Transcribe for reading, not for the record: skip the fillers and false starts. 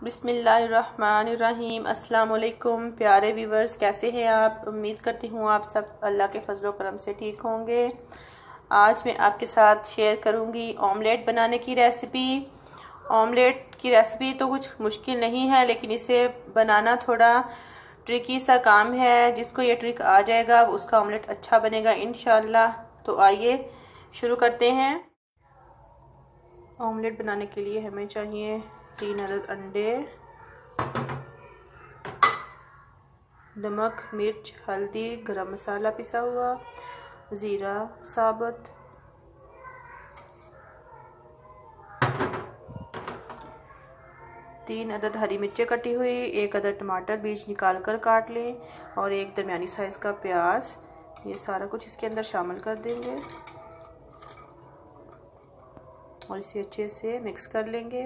बिस्मिल्लाहिर्रहमानिर्रहीम। अस्सलाम वालेकुम प्यारे व्यूवर्स, कैसे हैं आप? उम्मीद करती हूँ आप सब अल्लाह के फजलो करम से ठीक होंगे। आज मैं आपके साथ शेयर करूँगी ऑमलेट बनाने की रेसिपी। ऑमलेट की रेसिपी तो कुछ मुश्किल नहीं है, लेकिन इसे बनाना थोड़ा ट्रिकी सा काम है। जिसको ये ट्रिक आ जाएगा उसका ऑमलेट अच्छा बनेगा इंशाल्लाह। तो आइए शुरू करते हैं। ऑमलेट बनाने के लिए हमें चाहिए 3 अदद अंडे, नमक, मिर्च, हल्दी, गरम मसाला पिसा हुआ, ज़ीरा साबुत, तीन अदद हरी मिर्चें कटी हुई, 1 अदद टमाटर बीज निकाल कर काट लें और 1 दरमियानी साइज़ का प्याज। ये सारा कुछ इसके अंदर शामिल कर देंगे और इसे अच्छे से मिक्स कर लेंगे।